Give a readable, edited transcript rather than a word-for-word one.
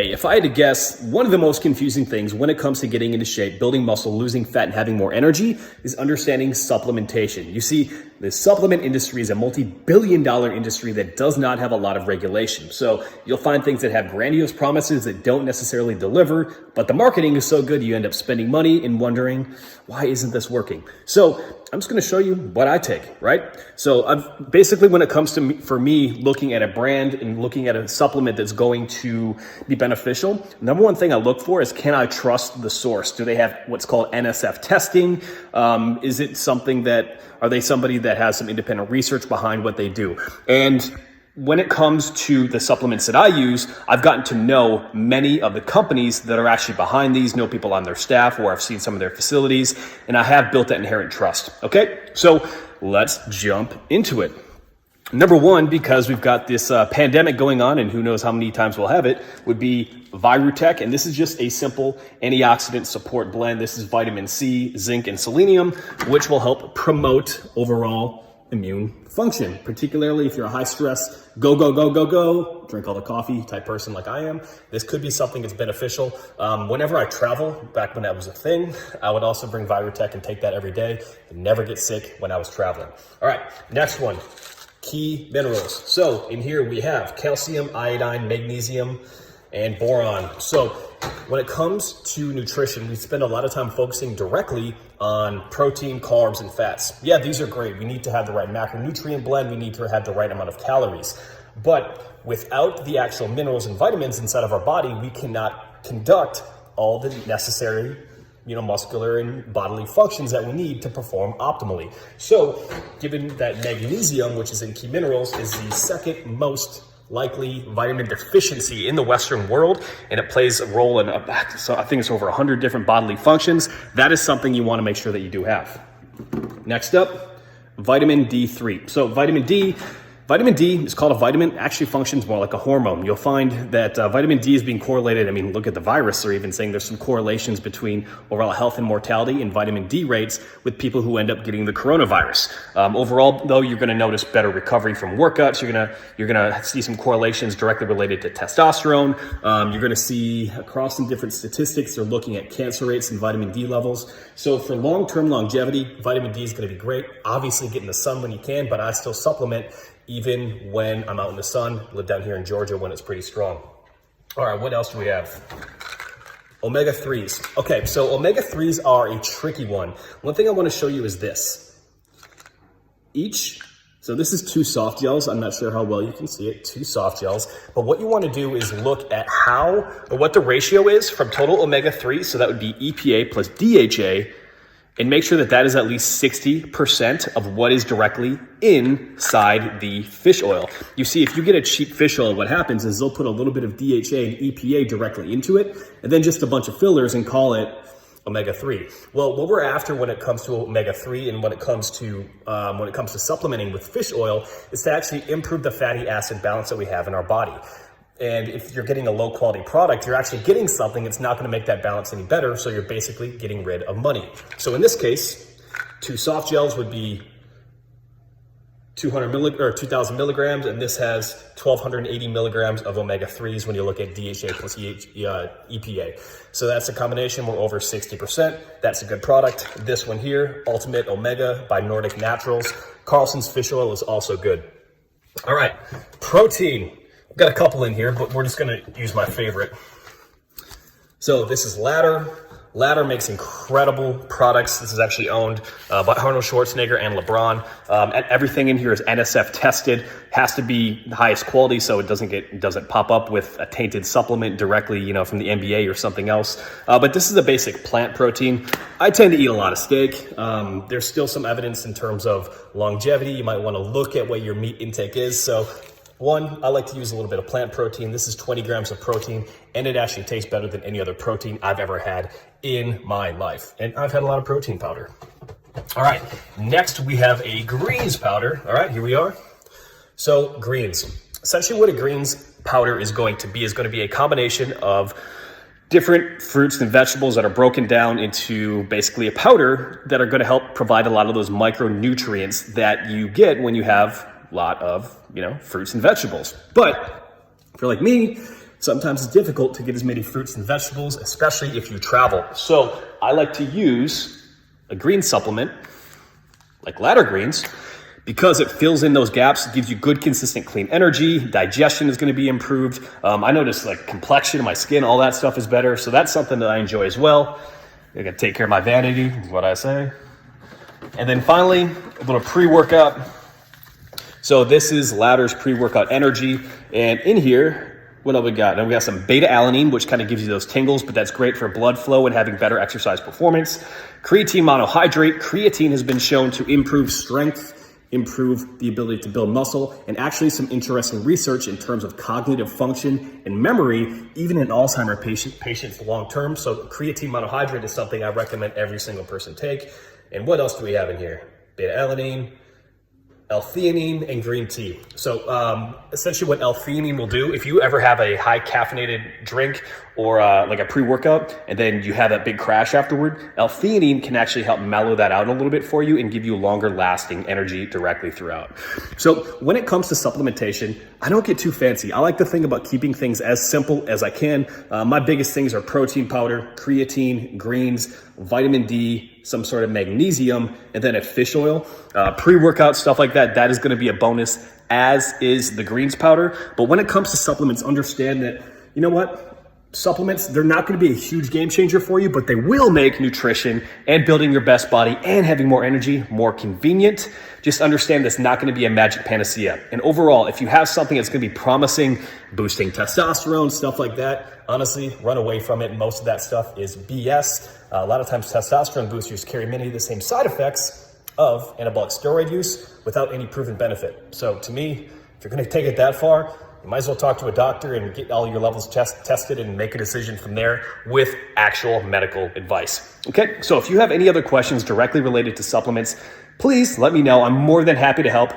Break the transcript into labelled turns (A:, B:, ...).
A: Hey, if I had to guess, one of the most confusing things when it comes to getting into shape, building muscle, losing fat, and having more energy is understanding supplementation. You see, the supplement industry is a multi-billion-dollar industry that does not have a lot of regulation. So you'll find things that have grandiose promises that don't necessarily deliver, but the marketing is so good you end up spending money and wondering, why isn't this working? So I'm just gonna show you what I take, right? So I've basically, when it comes to for me, looking at a brand and looking at a supplement that's going to be beneficial, number one thing I look for is, can I trust the source? Do they have what's called NSF testing? Is it something that, are they somebody that has some independent research behind what they do? And when it comes to the supplements that I use, I've gotten to know many of the companies that are actually behind these, know people on their staff, or I've seen some of their facilities, and I have built that inherent trust. Okay, so let's jump into it. Number one, because we've got this pandemic going on, and who knows how many times we'll have it, would be Virutech. And this is just a simple antioxidant support blend. This is vitamin C, zinc, and selenium, which will help promote overall immune function, particularly if you're a high stress, go, drink all the coffee type person like I am. This could be something that's beneficial. Whenever I travel, back when that was a thing, I would also bring Virutech and take that every day and never get sick when I was traveling. All right, next one. Key minerals. So in here we have calcium, iodine, magnesium, and boron. So when it comes to nutrition, we spend a lot of time focusing directly on protein, carbs, and fats. Yeah, these are great. We need to have the right macronutrient blend. We need to have the right amount of calories. But without the actual minerals and vitamins inside of our body, we cannot conduct all the necessary muscular and bodily functions that we need to perform optimally. So given that magnesium, which is in key minerals, is the second most likely vitamin deficiency in the Western world, and it plays a role in, so I think it's over 100 different bodily functions, that is something you want to make sure that you do have. Next up, vitamin D3. So vitamin D is called a vitamin, actually functions more like a hormone. You'll find that vitamin D is being correlated. I mean, look at the virus. They're even saying there's some correlations between overall health and mortality and vitamin D rates with people who end up getting the coronavirus. Overall, though, you're going to notice better recovery from workouts. You're gonna see some correlations directly related to testosterone. You're going to see across some different statistics, they're looking at cancer rates and vitamin D levels. So for long-term longevity, vitamin D is going to be great. Obviously, get in the sun when you can, but I still supplement even when I'm out in the sun. Live down here in Georgia when it's pretty strong. All right, what else do we have? Omega-3s. Okay, so omega-3s are a tricky one. One thing I want to show you is this. So this is 2 soft gels. I'm not sure how well you can see it, 2 soft gels. But what you want to do is look at what the ratio is from total omega-3. So that would be EPA plus DHA, and make sure that that is at least 60% of what is directly inside the fish oil. You see, if you get a cheap fish oil, what happens is they'll put a little bit of DHA and EPA directly into it, and then just a bunch of fillers and call it omega-3. Well, what we're after when it comes to omega-3 and when it comes to supplementing with fish oil is to actually improve the fatty acid balance that we have in our body. And if you're getting a low quality product, you're actually getting something that's not going to make that balance any better. So you're basically getting rid of money. So in this case, 2 soft gels would be 2,000 milligrams, and this has 1,280 milligrams of omega-3s when you look at DHA plus EPA. So that's a combination. We're over 60%. That's a good product. This one here, Ultimate Omega by Nordic Naturals. Carlson's fish oil is also good. All right, protein. I've got a couple in here, but we're just going to use my favorite. So this is Ladder. Ladder makes incredible products. This is actually owned by Arnold Schwarzenegger and LeBron. And everything in here is NSF tested. Has to be the highest quality so it doesn't pop up with a tainted supplement directly, from the NBA or something else. But this is a basic plant protein. I tend to eat a lot of steak. There's still some evidence in terms of longevity. You might want to look at what your meat intake is. So one, I like to use a little bit of plant protein. This is 20 grams of protein, and it actually tastes better than any other protein I've ever had in my life. And I've had a lot of protein powder. All right, next we have a greens powder. All right, here we are. So greens. Essentially what a greens powder is going to be a combination of different fruits and vegetables that are broken down into basically a powder that are going to help provide a lot of those micronutrients that you get when you have a lot of, fruits and vegetables. But if you're like me, sometimes it's difficult to get as many fruits and vegetables, especially if you travel. So I like to use a green supplement like ladder greens because it fills in those gaps, gives you good, consistent, clean energy. Digestion is going to be improved. I notice like complexion, my skin, all that stuff is better. So that's something that I enjoy as well. I got to take care of my vanity, is what I say. And then finally, a little pre-workout. So this is Ladder's pre-workout energy. And in here, what have we got? And we got some beta-alanine, which kind of gives you those tingles, but that's great for blood flow and having better exercise performance. Creatine monohydrate. Creatine has been shown to improve strength, improve the ability to build muscle, and actually some interesting research in terms of cognitive function and memory, even in Alzheimer's patients long-term. So creatine monohydrate is something I recommend every single person take. And what else do we have in here? Beta-alanine, L-theanine, and green tea. So essentially what L-theanine will do, if you ever have a high caffeinated drink or like a pre-workout and then you have that big crash afterward, L-theanine can actually help mellow that out a little bit for you and give you longer lasting energy directly throughout. So when it comes to supplementation, I don't get too fancy. I like to think about keeping things as simple as I can. My biggest things are protein powder, creatine, greens, vitamin D, some sort of magnesium, and then a fish oil. Pre-workout, stuff like that, that is gonna be a bonus, as is the greens powder. But when it comes to supplements, understand that, you know what? Supplements, they're not gonna be a huge game changer for you, but they will make nutrition and building your best body and having more energy more convenient. Just understand that's not gonna be a magic panacea. And overall, if you have something that's gonna be promising, boosting testosterone, stuff like that, honestly, run away from it. Most of that stuff is BS. A lot of times testosterone boosters carry many of the same side effects of anabolic steroid use without any proven benefit. So to me, if you're gonna take it that far, you might as well talk to a doctor and get all your levels tested and make a decision from there with actual medical advice. Okay, so if you have any other questions directly related to supplements, please let me know. I'm more than happy to help.